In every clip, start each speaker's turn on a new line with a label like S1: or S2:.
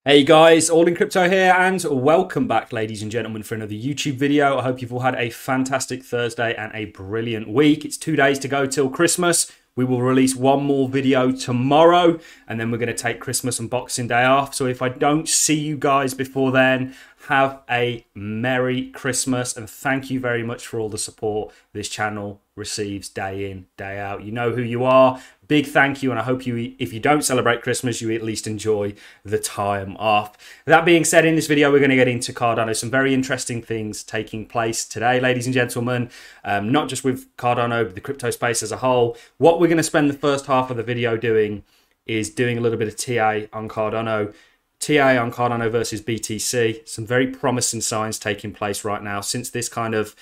S1: Hey guys, All in Crypto here, and welcome back, ladies and gentlemen, for another YouTube video. I hope you've all had a fantastic Thursday and a brilliant week. It's 2 days to go till Christmas. We will release one more video tomorrow, and then we're going to take Christmas and Boxing Day off. So if I don't see you guys before then, have a Merry Christmas, and thank you very much for all the support this channel receives day in, day out. You know who you are. Big thank you, and I hope you, if you don't celebrate Christmas, you at least enjoy the time off. That being said, in this video, we're going to get into Cardano. Some very interesting things taking place today, ladies and gentlemen, not just with Cardano, but the crypto space as a whole. What we're going to spend the first half of the video doing is doing a little bit of TA on Cardano. TA on Cardano versus BTC. Some very promising signs taking place right now since this kind of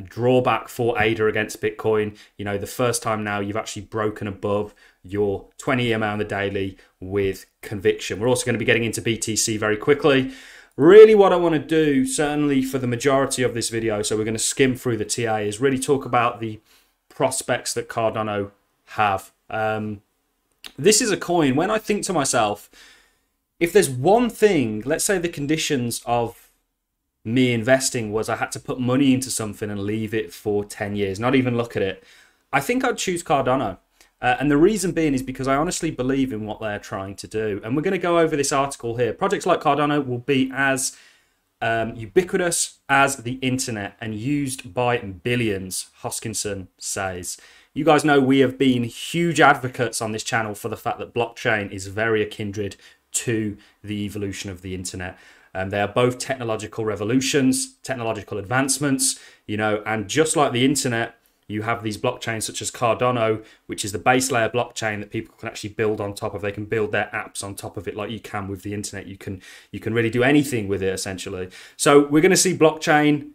S1: drawback for ADA against Bitcoin. You know, the first time now you've actually broken above your 20 EMA on the daily with conviction. We're also going to be getting into BTC very quickly. Really what I want to do, certainly for the majority of this video, so we're going to skim through the TA, is really talk about the prospects that Cardano have. This is a coin, when I think to myself, if there's one thing, let's say the conditions of me investing was I had to put money into something and leave it for 10 years, not even look at it, I think I'd choose Cardano. And the reason being is because I honestly believe in what they're trying to do. And we're going to go over this article here. Projects like Cardano will be as ubiquitous as the internet and used by billions, Hoskinson says. You guys know we have been huge advocates on this channel for the fact that blockchain is very kindred to the evolution of the internet. They are both technological revolutions, technological advancements, you know, and just like the internet, you have these blockchains such as Cardano, which is the base layer blockchain that people can actually build on top of. They can build their apps on top of it like you can with the internet. You can really do anything with it, essentially. So we're going to see blockchain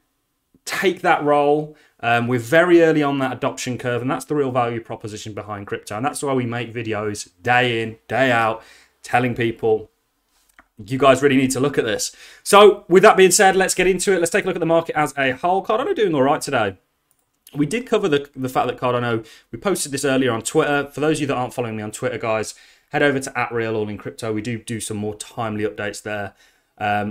S1: take that role. We're very early on that adoption curve, and that's the real value proposition behind crypto. And that's why we make videos day in, day out, telling people, you guys really need to look at this. So with that being said, let's get into it. Let's take a look at the market as a whole. Cardano doing all right today. We did cover the fact that Cardano, we posted this earlier on Twitter. For those of you that aren't following me on Twitter, guys, head over to @RealAllInCrypto. We do some more timely updates there.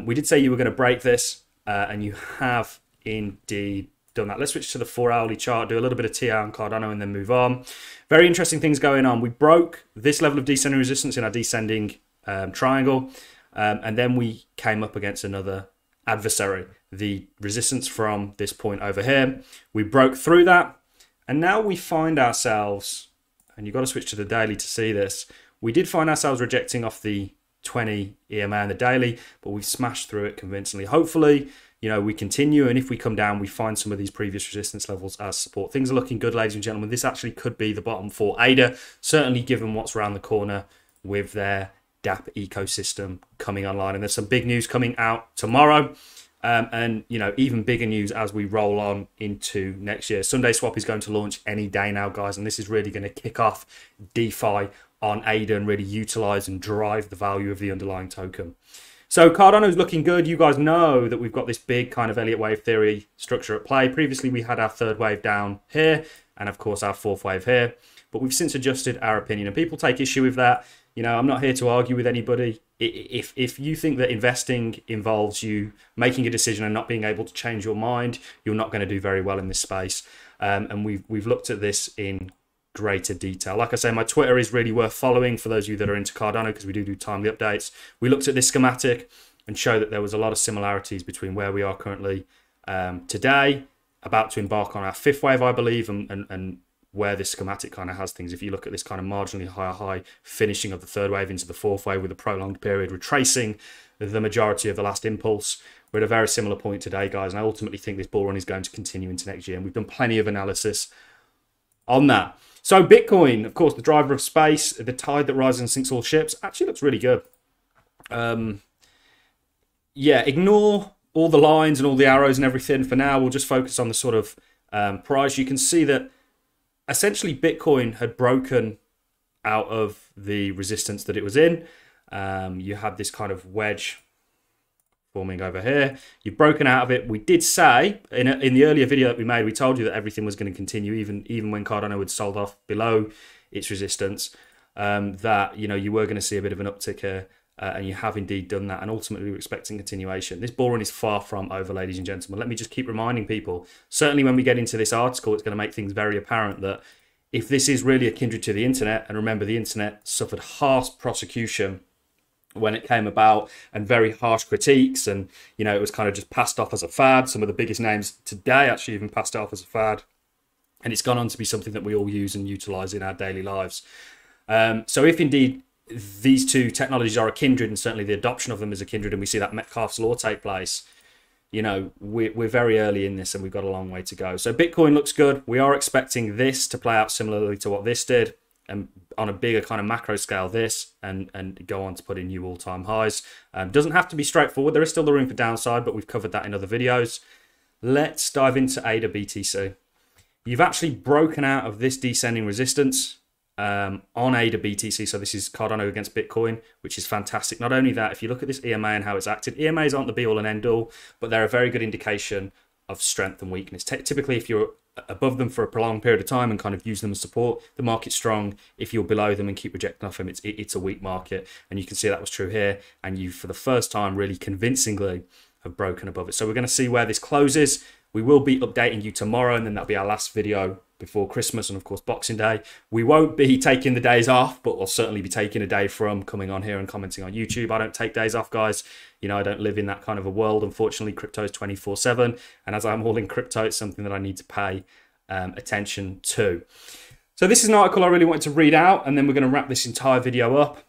S1: We did say you were going to break this, and you have indeed done that. Let's switch to the 4-hourly chart, do a little bit of TA on Cardano, and then move on. Very interesting things going on. We broke this level of descending resistance in our descending triangle. And then we came up against another adversary, the resistance from this point over here. We broke through that, and now we find ourselves, and you've got to switch to the daily to see this, we did find ourselves rejecting off the 20 EMA and the daily, but we've smashed through it convincingly. Hopefully, you know, we continue, and if we come down, we find some of these previous resistance levels as support. Things are looking good, ladies and gentlemen. This actually could be the bottom for ADA, certainly given what's around the corner with their DAP ecosystem coming online, and there's some big news coming out tomorrow, and you know, even bigger news as we roll on into next year. Sunday Swap is going to launch any day now, guys, and this is really going to kick off DeFi on ADA and really utilize and drive the value of the underlying token. So Cardano is looking good. You guys know that we've got this big kind of Elliott wave theory structure at play. Previously we had our third wave down here, and of course our fourth wave here, but we've since adjusted our opinion, and people take issue with that. You know, I'm not here to argue with anybody. If you think that investing involves you making a decision and not being able to change your mind, you're not going to do very well in this space. And we've looked at this in greater detail. Like I say, my Twitter is really worth following for those of you that are into Cardano, because we do timely updates. We looked at this schematic and showed that there was a lot of similarities between where we are currently today, about to embark on our fifth wave, I believe, and where this schematic kind of has things. If you look at this kind of marginally higher high finishing of the third wave into the fourth wave with a prolonged period retracing the majority of the last impulse, we're at a very similar point today, guys, and I ultimately think this bull run is going to continue into next year, and we've done plenty of analysis on that. So Bitcoin, of course, the driver of space, the tide that rises and sinks all ships, actually looks really good. Yeah, ignore all the lines and all the arrows and everything for now. We'll just focus on the sort of price. You can see that essentially Bitcoin had broken out of the resistance that it was in. You had this kind of wedge forming over here. You've broken out of it. We did say in the earlier video that we made, we told you that everything was going to continue even when Cardano had sold off below its resistance, that, you know, you were going to see a bit of an uptick here. and you have indeed done that, and ultimately we're expecting continuation. This bull run is far from over, ladies and gentlemen. Let me just keep reminding people, certainly when we get into this article, it's going to make things very apparent that if this is really a kindred to the internet, and remember the internet suffered harsh prosecution when it came about and very harsh critiques, and you know, it was kind of just passed off as a fad. Some of the biggest names today actually even passed it off as a fad, and it's gone on to be something that we all use and utilize in our daily lives. So if indeed these two technologies are a kindred, and certainly the adoption of them is a kindred, and we see that Metcalfe's law take place, you know, we're very early in this and we've got a long way to go. So Bitcoin looks good. We are expecting this to play out similarly to what this did, and on a bigger kind of macro scale this, and go on to put in new all-time highs. Doesn't have to be straightforward. There is still the room for downside, but we've covered that in other videos. Let's dive into ADA BTC. You've actually broken out of this descending resistance on ADA BTC. So this is Cardano against Bitcoin, which is fantastic. Not only that, if you look at this EMA and how it's acted, EMAs aren't the be all and end all, but they're a very good indication of strength and weakness. Typically, if you're above them for a prolonged period of time and kind of use them as support, the market's strong. If you're below them and keep rejecting off them, it's a weak market. And you can see that was true here. And you, for the first time, really convincingly have broken above it. So we're going to see where this closes. We will be updating you tomorrow, and then that'll be our last video before Christmas and of course Boxing Day. We won't be taking the days off, but we'll certainly be taking a day from coming on here and commenting on YouTube. I don't take days off, guys. You know, I don't live in that kind of a world. Unfortunately, crypto is 24/7, and as I'm all in crypto, it's something that I need to pay attention to. So this is an article I really wanted to read out, and then we're going to wrap this entire video up.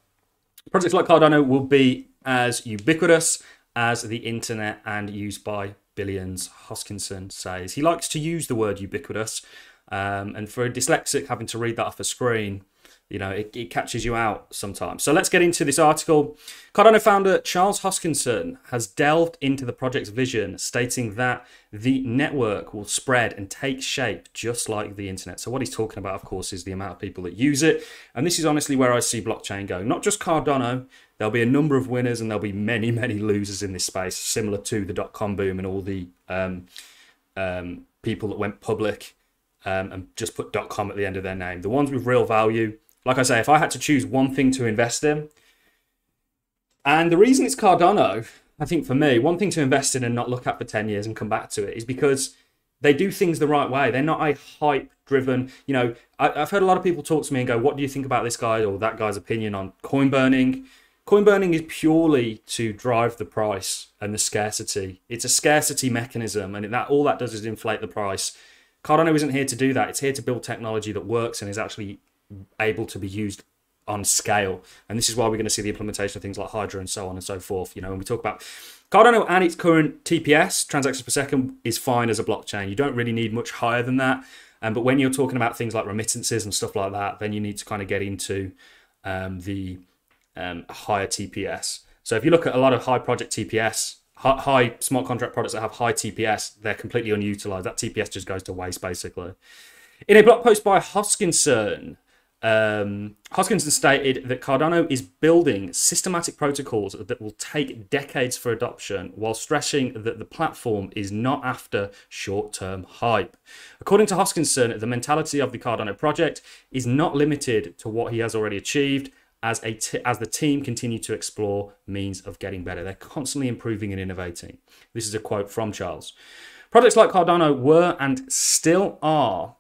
S1: Projects like Cardano will be as ubiquitous as the internet and used by billions, Hoskinson says. He likes to use the word ubiquitous, and for a dyslexic, having to read that off a screen, you know, it catches you out sometimes. So let's get into this article. Cardano founder Charles Hoskinson has delved into the project's vision, stating that the network will spread and take shape just like the internet. So what he's talking about, of course, is the amount of people that use it. And this is honestly where I see blockchain going. Not just Cardano. There'll be a number of winners and there'll be many, many losers in this space, similar to the dot-com boom and all the people that went public and just put .com at the end of their name. The ones with real value, like I say, if I had to choose one thing to invest in, and the reason it's Cardano, I think for me, one thing to invest in and not look at for 10 years and come back to it is because they do things the right way. They're not a hype-driven, you know, I've heard a lot of people talk to me and go, what do you think about this guy or that guy's opinion on coin burning? Coin burning is purely to drive the price and the scarcity. It's a scarcity mechanism, and all that does is inflate the price. Cardano isn't here to do that. It's here to build technology that works and is actually able to be used on scale. And this is why we're going to see the implementation of things like Hydra and so on and so forth. You know, when we talk about Cardano and its current TPS, transactions per second, is fine as a blockchain. You don't really need much higher than that. But when you're talking about things like remittances and stuff like that, then you need to kind of get into the higher TPS. So if you look at a lot of high project TPS, high smart contract products that have high TPS, they're completely unutilized. That TPS just goes to waste, basically. In a blog post by Hoskinson, Hoskinson stated that Cardano is building systematic protocols that will take decades for adoption, while stressing that the platform is not after short-term hype. According to Hoskinson, the mentality of the Cardano project is not limited to what he has already achieved, as the team continue to explore means of getting better. They're constantly improving and innovating. This is a quote from Charles. Projects like Cardano were and still are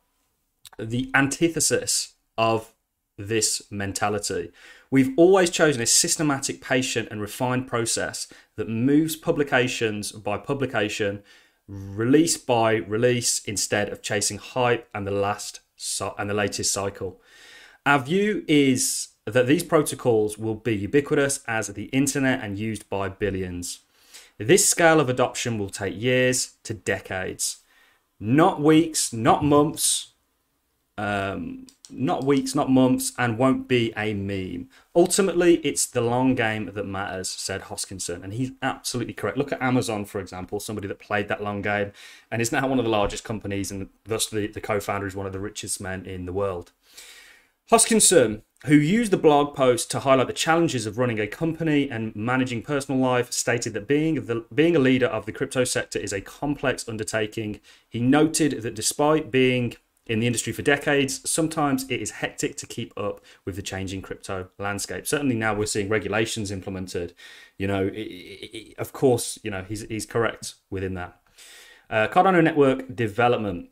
S1: the antithesis of this mentality. We've always chosen a systematic, patient, and refined process that moves publications by publication, release by release, instead of chasing hype and the latest cycle. Our view is that these protocols will be ubiquitous as the internet and used by billions. This scale of adoption will take years to decades, not weeks, not months, and won't be a meme. Ultimately, it's the long game that matters, said Hoskinson, and he's absolutely correct. Look at Amazon, for example, somebody that played that long game and is now one of the largest companies, and thus the co-founder is one of the richest men in the world. Hoskinson, who used the blog post to highlight the challenges of running a company and managing personal life, stated that being a leader of the crypto sector is a complex undertaking. He noted that despite being in the industry for decades. Sometimes it is hectic to keep up with the changing crypto landscape. Certainly now we're seeing regulations implemented. You know, of course, you know, he's correct within that. Cardano network development.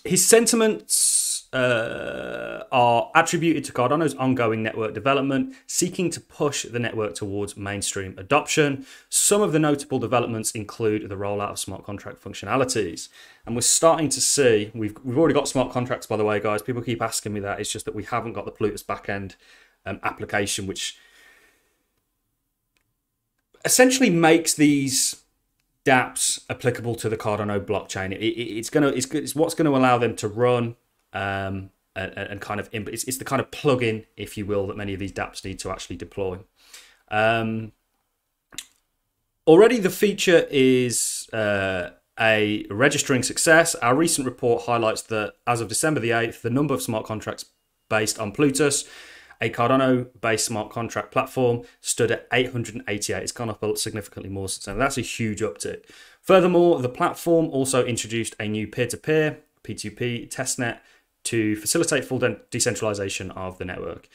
S1: His sentiments are attributed to Cardano's ongoing network development, seeking to push the network towards mainstream adoption. Some of the notable developments include the rollout of smart contract functionalities. And we're starting to see, we've already got smart contracts, by the way, guys. People keep asking me that. It's just that we haven't got the Plutus backend application, which essentially makes these dApps applicable to the Cardano blockchain. It's what's going to allow them to run and kind of it's the kind of plugin, if you will, that many of these dApps need to actually deploy. Already the feature is a registering success. Our recent report highlights that as of December the 8th, the number of smart contracts based on Plutus, a Cardano-based smart contract platform, stood at 888. It's gone up significantly more since then. That's a huge uptick. Furthermore, the platform also introduced a new peer-to-peer, P2P, testnet to facilitate full decentralization of the network.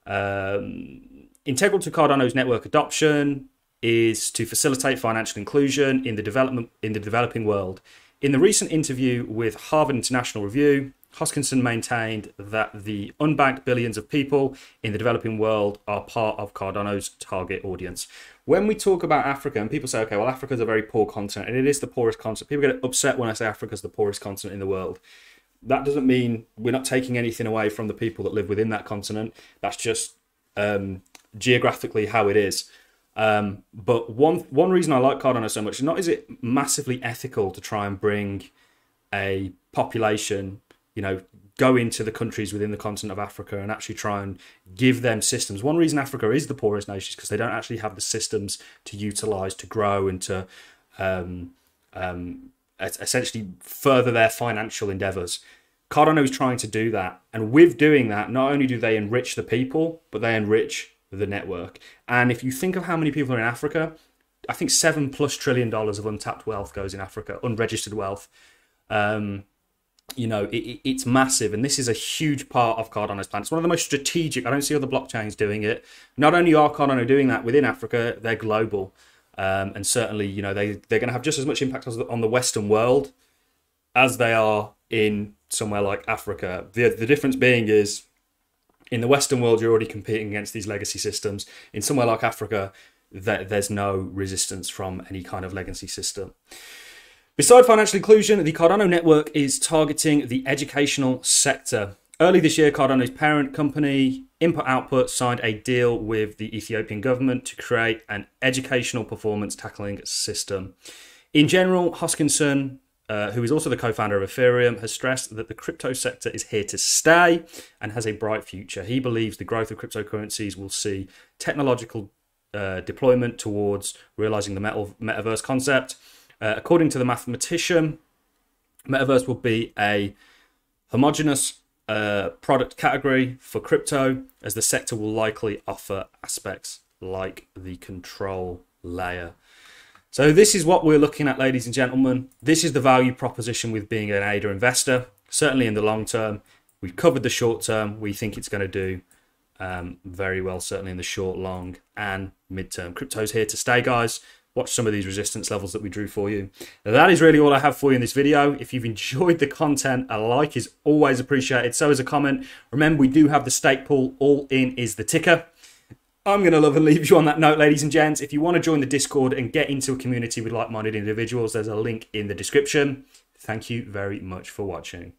S1: Integral to Cardano's network adoption is to facilitate financial inclusion in the developing world. In the recent interview with Harvard International Review, Hoskinson maintained that the unbanked billions of people in the developing world are part of Cardano's target audience. When we talk about Africa, and people say, okay, well, Africa's a very poor continent, and it is the poorest continent. People get upset when I say Africa's the poorest continent in the world. That doesn't mean we're not taking anything away from the people that live within that continent. That's just geographically how it is. But one reason I like Cardano so much, not is it massively ethical to try and bring a population, you know, go into the countries within the continent of Africa and actually try and give them systems. One reason Africa is the poorest nation is because they don't actually have the systems to utilize, to grow, and to essentially further their financial endeavors. Cardano is trying to do that. And with doing that, not only do they enrich the people, but they enrich the network. And if you think of how many people are in Africa, I think $7+ trillion of untapped wealth goes in Africa, unregistered wealth. You know, it's massive, and this is a huge part of Cardano's plan. It's one of the most strategic. I don't see other blockchains doing it. Not only are Cardano doing that within Africa, they're global, and certainly, you know, they're going to have just as much impact on the Western world as they are in somewhere like Africa. The difference being is, in the Western world, you're already competing against these legacy systems. In somewhere like Africa, there's no resistance from any kind of legacy system. Beside financial inclusion, the Cardano network is targeting the educational sector. Early this year, Cardano's parent company, Input Output, signed a deal with the Ethiopian government to create an educational performance tackling system. In general, Hoskinson, who is also the co-founder of ETHEREUM, has stressed that the crypto sector is here to stay and has a bright future. He believes the growth of cryptocurrencies will see technological deployment towards realizing the metaverse concept. According to the mathematician, metaverse will be a homogeneous product category for crypto, as the sector will likely offer aspects like the control layer. So this is what we're looking at, ladies and gentlemen. This is the value proposition with being an ADA investor. Certainly in the long term. We've covered the short term. We think it's going to do very well, certainly in the short, long, and mid-term. Crypto's here to stay, guys. Watch some of these resistance levels that we drew for you. Now, that is really all I have for you in this video. If you've enjoyed the content, a like is always appreciated. So is a comment. Remember, we do have the stake pool. All in is the ticker. I'm going to love and leave you on that note, ladies and gents. If you want to join the Discord and get into a community with like-minded individuals, there's a link in the description. Thank you very much for watching.